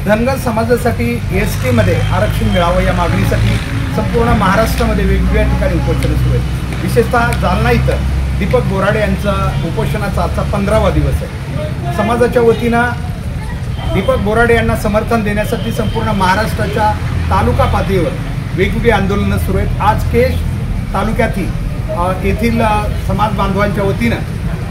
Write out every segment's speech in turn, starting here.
धनगर समाजासाठी एसटीमध्ये आरक्षण मिळावं या मागणीसाठी संपूर्ण महाराष्ट्रामध्ये वेगवेगळ्या ठिकाणी उपोषण सुरू आहेत। विशेषतः जालना इथं दीपक बोराडे यांचा उपोषणाचा आजचा 15वा दिवस आहे। समाजाच्या वतीनं दीपक बोराडे यांना समर्थन देण्यासाठी संपूर्ण महाराष्ट्राच्या तालुका पातळीवर वेगवेगळी आंदोलनं सुरू आहेत। आज केश तालुक्यातील येथील समाज बांधवांच्या वतीनं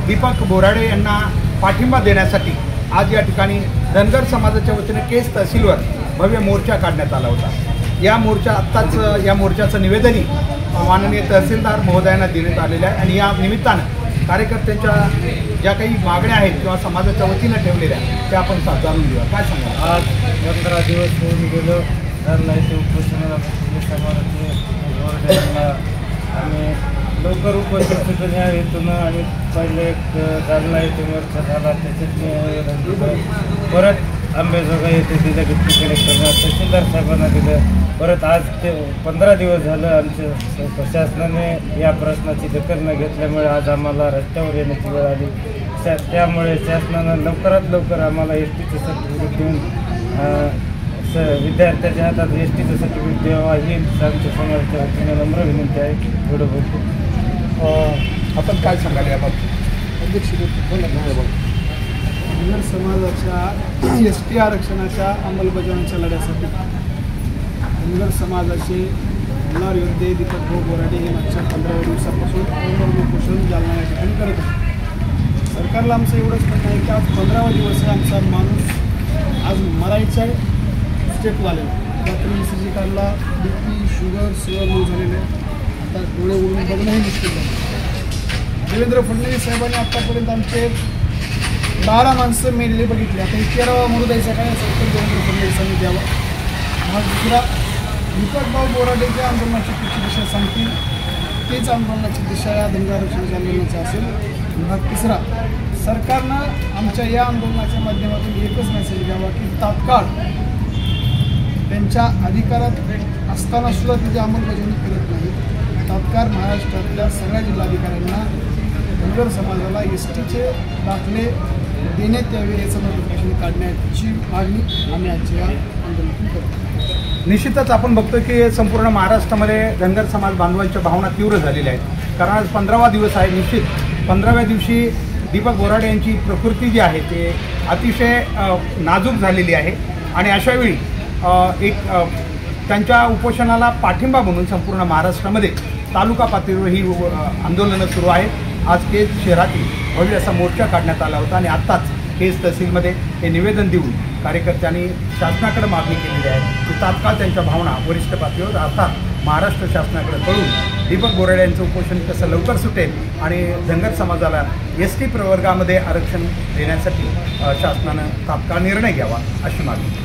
दीपक बोराडे यांना पाठिंबा देण्यासाठी आज या ठिकाणी धनगर समाजाच्या वतीने केस तहसीलवर भव्य मोर्चा काढण्यात आला होता। या मोर्चाचं निवेदनही माननीय तहसीलदार महोदयांना देण्यात आलेलं आहे आणि या निमित्तानं कार्यकर्त्यांच्या ज्या काही मागण्या आहेत किंवा समाजाच्या वतीनं ठेवलेल्या त्या आपण जाणून घेऊया। काय सांगा? आज 15 दिवस होऊन गेलो धरणाचे उपोषणाला समाजाचे आणि लवकर उपस्थित या हेतून आणि पहिले जालना येथे मोर्चा झाला, त्याच्यात परत आंबेजोगाई येथे दिलं डिप्टी कलेक्टरला, तहसीलदार साहेबांना दिलं। परत आज ते 15 दिवस झालं आमच्या प्रशासनाने या प्रश्नाची दखल न घेतल्यामुळे आज आम्हाला रस्त्यावर येण्याची वेळ आली। त्यामुळे शासनानं लवकरात लवकर आम्हाला एसटीचं सर्टिफिकेट देऊन विद्यार्थ्याच्या हातात एसटीचं सर्टिफिकेट द्यावा ही आमच्या समाजाच्या वतीने नम्र विनंती आहे। एवढं बोलतो। आपण काय सांगाल याबाबत? अध्यक्ष धनगर समाजाच्या एसटी आरक्षणाच्या अंमलबजावणीच्या लढ्यासाठी धनगर समाजाचे होणार योद्धे दीपक भाऊ बोराडे हे मागच्या 15 दिवसापासून उपोषण जालना या ठिकाणी करत आहेत। सरकारला आमचं एवढंच म्हणणं आहे की आज 15वा दिवस आहे, आमचा माणूस आज मरायच्या स्टेपला आलेला। रात्री ECG काढला, BP शुगर सगळं लो झालेलं आहे। आता डोळे उघडून बघणंही मुश्किल झालं। देवेंद्र फडणवीस साहेबांनी आत्तापर्यंत आमचे 12 माणसं मेलेले बघितले, आता 13वा मरू द्यायचा काय असेल तर देवेंद्र फडणवीसांनी द्यावा। मग दुसरा दीपक भाऊ बोराडेच्या आंदोलनाची कुठची दिशा सांगतील तेच आंदोलनाची दिशा या धनगर आरक्षणाच्या आंदोलनाचा असेल। भाग तिसरा, सरकारनं आमच्या या आंदोलनाच्या माध्यमातून एकच मेसेज द्यावा की तात्काळ त्यांच्या अधिकारात असताना सुद्धा तिची अंमलबजावणी करत नाही। तात्काळ महाराष्ट्रातल्या सगळ्या जिल्हाधिकाऱ्यांना धनगर समाजाला एसटीचे दाखले देण्यात यावे याचं नोटिफिकेशन काढण्याची मागणी आम्ही आजच्या आंदोलनातून करतो। निश्चितच आपण बघतो की संपूर्ण महाराष्ट्रामध्ये धनगर समाज बांधवांच्या भावना तीव्र झालेल्या आहेत, कारण आज 15वा दिवस आहे। निश्चित 15व्या दिवशी दीपक बोराडे यांची प्रकृती जी आहे ते अतिशय नाजूक झालेली आहे आणि अशावेळी त्यांच्या उपोषणाला पाठिंबा म्हणून संपूर्ण महाराष्ट्रामध्ये तालुका पातळीवर ही आंदोलनं सुरू आहेत। आज केज शहरातील भव्य असा मोर्चा काढण्यात आला होता आणि आत्ताच केज तहसीलमध्ये हे निवेदन देऊन कार्यकर्त्यांनी शासनाकडे मागणी केलेली आहे की तात्काळ त्यांच्या भावना वरिष्ठ पातळीवर अर्थात महाराष्ट्र शासनाकडे कळून दीपक बोराडे यांचं उपोषण कसं लवकर सुटेल आणि धनगर समाजाला एसटी प्रवर्गामध्ये आरक्षण देण्यासाठी शासनानं तात्काळ निर्णय घ्यावा अशी मागणी।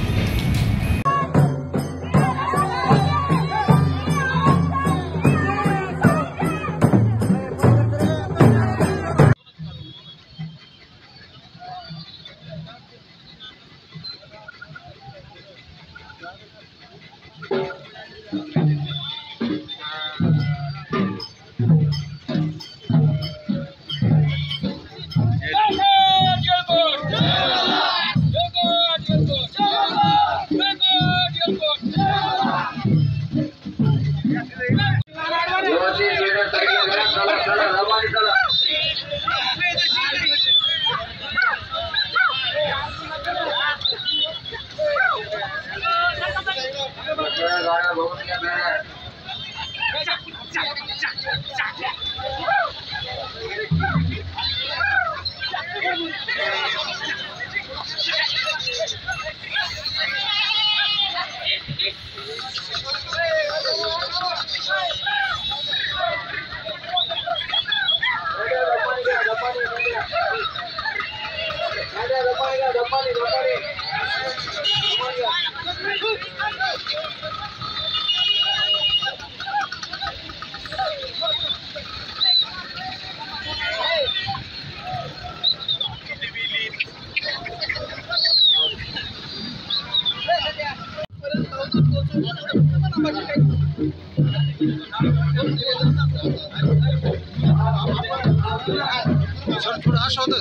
सर थोडं असं होतं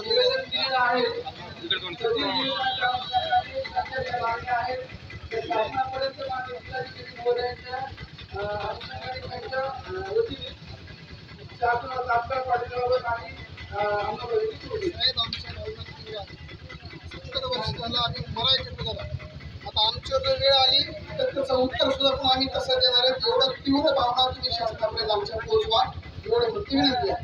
निवेदन दिलेलं आहे. शासनापर्यंत मागणी महोदयांच्या शासनाला तात्काळ पाठवण्याबाबत आणि अंमलबजावणी सुरू होईल. आम्ही बरा एकत्र झाला. आता आमच्यावर जर वेळ आली तर त्याचं उत्तर सुद्धा पण आम्ही कसं देणार आहे. एवढं तीव्र भावना तुम्ही शासनापर्यंत आमच्या पोहोचवा एवढं मोठी विनंती आहे.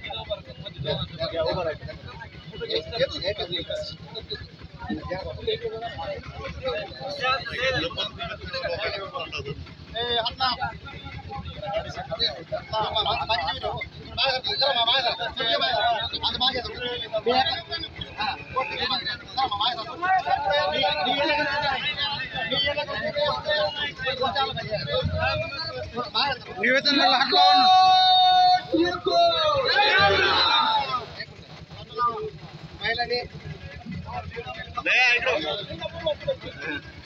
निवेदनाला हात लावा.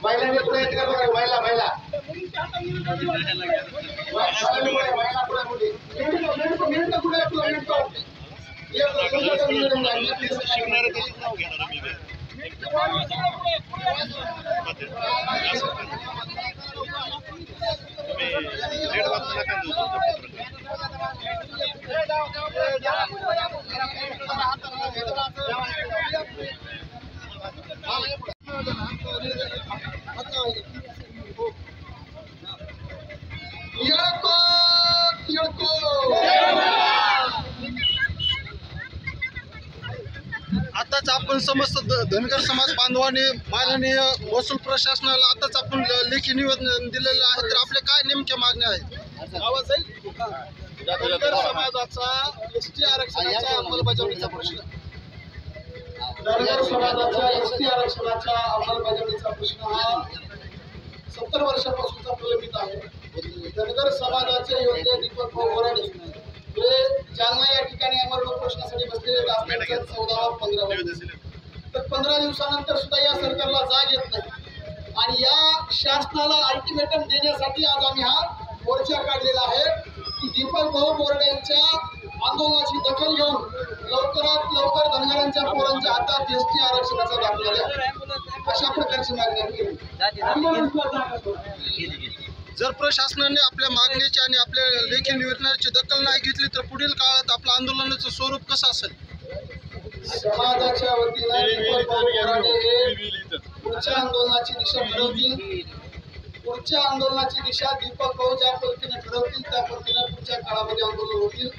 महिलांनी प्रयत्न करा. महिला आताच आपण समस्त धनगर समाज बांधवांनी माननीय महसूल प्रशासनाला आताच आपण लेखी निवेदन दिलेलं आहे. तर आपले काय नेमक्या मागण्या आहेत? धनगर समाजाचा एसटी आरक्षणाच्या अंमलबजावणीचा प्रश्न. धनगर समाजाच्या एसटी आरक्षणाच्या अंमलबजावणीचा प्रश्न हा 70 वर्षापासूनचा प्रलंबित आहे. धनगर समाजाचे योद्धे दीपक भाऊ बोराडे हे जालना या ठिकाणी अमरण उपोषणासाठी बसलेले असल्याचं 14-15 तर 15 दिवसानंतर सुद्धा या सरकारला जाग येत नाही. आणि या शासनाला अल्टिमेटम देण्यासाठी आज आम्ही हा मोर्चा काढलेला आहे की दीपक भाऊ बोराडे यांच्या आंदोलनाची दखल घेऊन लवकरात लवकर धनगरांच्या पोरांच्या हातात एसटी आरक्षणाचा दाखला द्या, अशा प्रकारची मागणी केली. जर प्रशासनाने आपल्या मागणीची आणि आपल्या लेखी निवेदनाची दखल नाही घेतली तर पुढील काळात आपलं आंदोलनाचं स्वरूप कसं असेल? समाजाच्या वतीने दीपक भाऊ बोराडे हे पुढच्या आंदोलनाची दिशा ठरवतील. पुढच्या आंदोलनाची दिशा दीपक भाऊ ज्या पद्धतीने ठरवतील त्या पद्धतीने पुढच्या काळामध्ये आंदोलन होतील.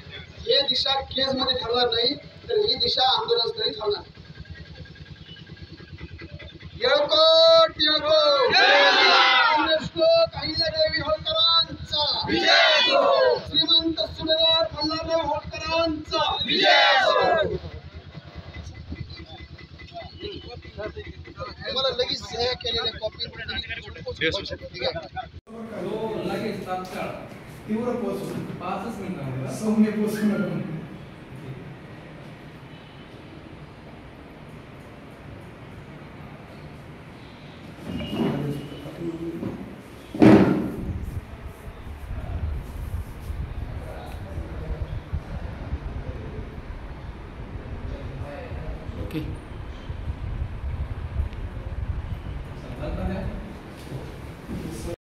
हे दिशा केजमध्ये ठरणार नाही तर ही दिशा आंदोलनस्थळी ठरणार. येळकोट अहिल्यादेवी होळकरांचा, श्रीमंत सुभेदार मल्हारराव होळकरांचा. मला लगेच सह्या केलेल्या कॉपी तीव्र पोहोचून 5 मिनिटांमध्ये सौम्य पोहोचून